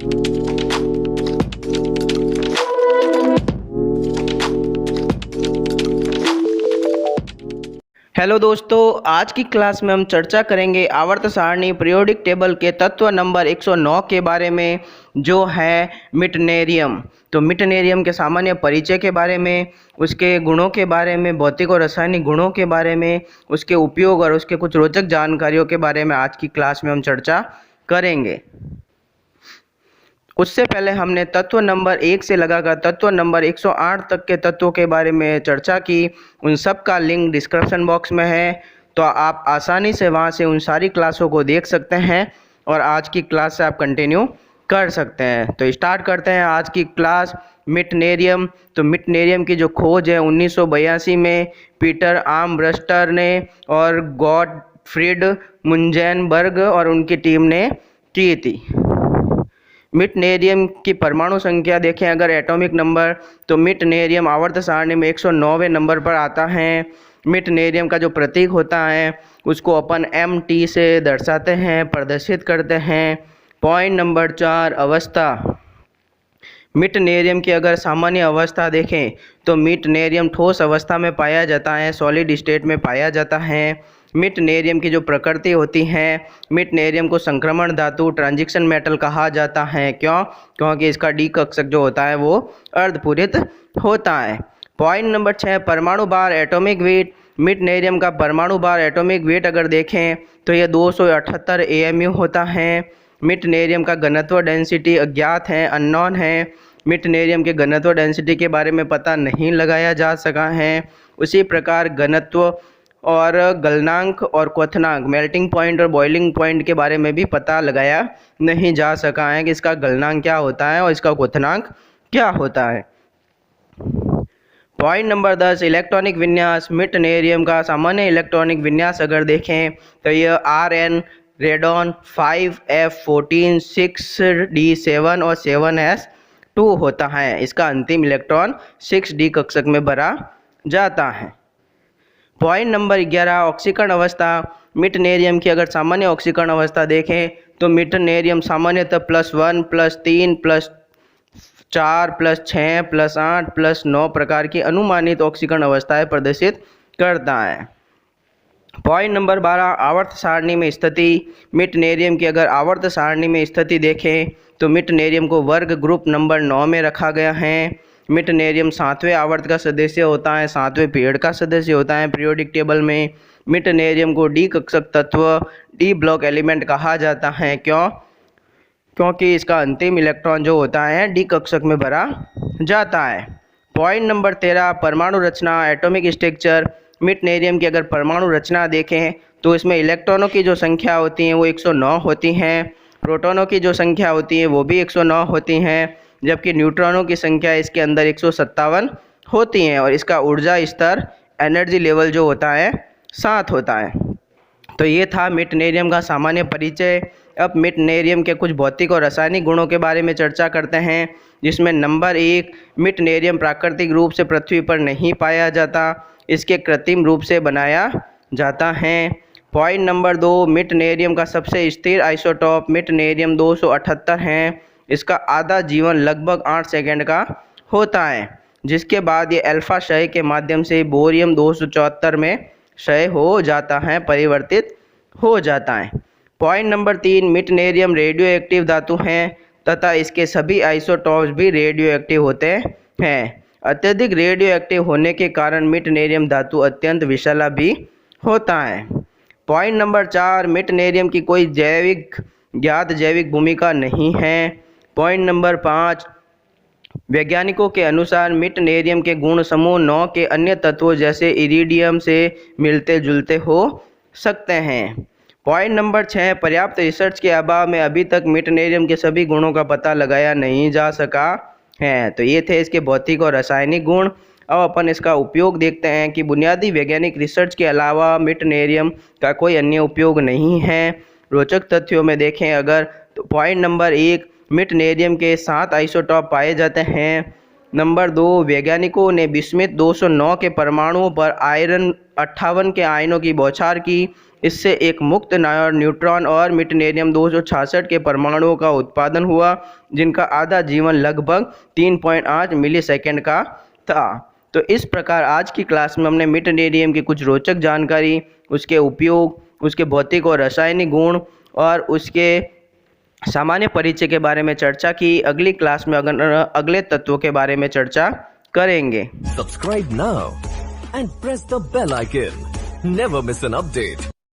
Hello दोस्तों, आज की क्लास में हम चर्चा करेंगे आवर्त सारणी पीरियोडिक टेबल के तत्व नंबर 109 के बारे में, जो है मिटनेरियम। तो मिटनेरियम के सामान्य परिचय के बारे में, उसके गुणों के बारे में, भौतिक और रासायनिक गुणों के बारे में, उसके उपयोग और उसके कुछ रोचक जानकारियों के बारे में आज की क्लास में हम चर्चा करेंगे। उससे पहले हमने तत्व नंबर 1 से लगाकर तत्व नंबर 108 तक के तत्वों के बारे में चर्चा की। उन सब का लिंक डिस्क्रिप्शन बॉक्स में है, तो आप आसानी से वहां से उन सारी क्लासों को देख सकते हैं और आज की क्लास से आप कंटिन्यू कर सकते हैं। तो स्टार्ट करते हैं आज की क्लास। मिटनेरियम। तो मिटनेरियम की जो खोज है 1982 में पीटर आर्मब्रस्टर ने और गॉटफ्रीड मुंजेनबर्ग और उनकी टीम ने की थी। मिटनेरियम की परमाणु संख्या देखें अगर एटॉमिक नंबर, तो मिटनेरियम आवर्त सारणी में 109वें नंबर पर आता है। मिटनेरियम का जो प्रतीक होता है उसको अपन MT से दर्शाते हैं, प्रदर्शित करते हैं। पॉइंट नंबर 4, अवस्था। मिटनेरियम की अगर सामान्य अवस्था देखें तो मिटनेरियम ठोस अवस्था में पाया जाता है, सॉलिड स्टेट में पाया जाता है। मिटनेरियम की जो प्रकृति होती है, मिटनेरियम को संक्रमण धातु ट्रांजिशन मेटल कहा जाता है। क्यों? क्योंकि इसका डी कक्षक जो होता है वो अर्धपूरित होता है। पॉइंट नंबर 6, परमाणु भार एटॉमिक वेट। मिटनेरियम का परमाणु भार एटॉमिक वेट अगर देखें तो यह 278 AMU होता है। मिटनेरियम का घनत्व डेंसिटी अज्ञात है, अननोन है। मिटनेरियम के घनत्व डेंसिटी के बारे में पता नहीं लगाया जा सका है। उसी प्रकार घनत्व और गलनांक और क्वथनांक, मेल्टिंग पॉइंट और बॉइलिंग पॉइंट के बारे में भी पता लगाया नहीं जा सका है कि इसका गलनांक क्या होता है और इसका क्वथनांक क्या होता है। पॉइंट नंबर 10, इलेक्ट्रॉनिक विन्यास। मिटनेरियम का सामान्य इलेक्ट्रॉनिक विन्यास अगर देखें तो यह Rn रेडॉन 5f14 6d7 और 7s2 होता है। इसका अंतिम इलेक्ट्रॉन 6d कक्षक में भरा जाता है। पॉइंट नंबर 11, ऑक्सीकरण अवस्था। मिटनेरियम की अगर सामान्य ऑक्सीकरण अवस्था देखें तो मिटनेरियम सामान्यतः +1 +3 +4 +6 +8 +9 प्रकार की अनुमानित ऑक्सीकरण अवस्थाएं प्रदर्शित करता है। पॉइंट नंबर 12, आवर्त सारणी में स्थिति। मिटनेरियम की अगर आवर्त सारणी में स्थिति देखें तो मिटनेरियम को वर्ग ग्रुप नंबर 9 में रखा गया है। मिटनेरियम 7वें आवर्त का सदस्य होता है, 7वें पीरियड का सदस्य होता है पीरियोडिक टेबल में। मिटनेरियम को डी कक्षक तत्व, डी ब्लॉक एलिमेंट कहा जाता है। क्यों? क्योंकि इसका अंतिम इलेक्ट्रॉन जो होता है डी कक्षक में भरा जाता है। पॉइंट नंबर 13, परमाणु रचना एटॉमिक स्ट्रक्चर। मिटनेरियम की अगर परमाणु रचना देखें तो इसमें इलेक्ट्रॉनों की जो संख्या होती है वो 109 होती हैं, प्रोटॉनों की जो संख्या होती है वो भी 109 होती हैं, जबकि न्यूट्रॉनों की संख्या इसके अंदर 157 होती हैं और इसका ऊर्जा स्तर, एनर्जी लेवल जो होता है 7 होता है। तो ये था मिटनेरियम का सामान्य परिचय। अब मिटनेरियम के कुछ भौतिक और रासायनिक गुणों के बारे में चर्चा करते हैं, जिसमें नंबर 1, मिटनेरियम प्राकृतिक रूप से पृथ्वी पर नहीं पाया जाता, इसके कृत्रिम रूप से बनाया जाता है। पॉइंट नंबर 2, मिटनेरियम का सबसे स्थिर आइसोटॉप मिटनेरियम 278 है। इसका आधा जीवन लगभग 8 सेकंड का होता है, जिसके बाद ये अल्फा क्षय के माध्यम से बोरियम 274 में क्षय हो जाता है, परिवर्तित हो जाता है। पॉइंट नंबर 3, मिटनेरियम रेडियो एक्टिव धातु हैं तथा इसके सभी आइसोटॉप्स भी रेडियो एक्टिव होते हैं। अत्यधिक रेडियो एक्टिव होने के कारण मिटनेरियम धातु अत्यंत विषैला भी होता है। पॉइंट नंबर 4, मिटनेरियम की कोई ज्ञात जैविक भूमिका नहीं है। पॉइंट नंबर 5, वैज्ञानिकों के अनुसार मिटनेरियम के गुण समूह 9 के अन्य तत्वों जैसे इरिडियम से मिलते जुलते हो सकते हैं। पॉइंट नंबर 6, पर्याप्त रिसर्च के अभाव में अभी तक मिटनेरियम के सभी गुणों का पता लगाया नहीं जा सका है। तो ये थे इसके भौतिक और रासायनिक गुण। अब अपन इसका उपयोग देखते हैं कि बुनियादी वैज्ञानिक रिसर्च के अलावा मिटनेरियम का कोई अन्य उपयोग नहीं है। रोचक तथ्यों में देखें अगर तो पॉइंट नंबर 1, मिटनेरियम के 7 आइसोटॉप पाए जाते हैं। नंबर 2, वैज्ञानिकों ने बिस्मिथ 209 के परमाणुओं पर आयरन 58 के आयनों की बौछार की इससे एक मुक्त न्यूट्रॉन और मीटनेरियम 266 के परमाणुओं का उत्पादन हुआ, जिनका आधा जीवन लगभग 3.8 मिलीसेकंड का था। तो इस प्रकार आज की क्लास में हमने मीटनेरियम की कुछ रोचक जानकारी, उसके उपयोग, उसके भौतिक और रासायनिक गुण और उसके सामान्य परिचय के बारे में चर्चा की। अगली क्लास में अगले तत्वों के बारे में चर्चा करेंगे। Subscribe now and press the bell icon. Never miss an update.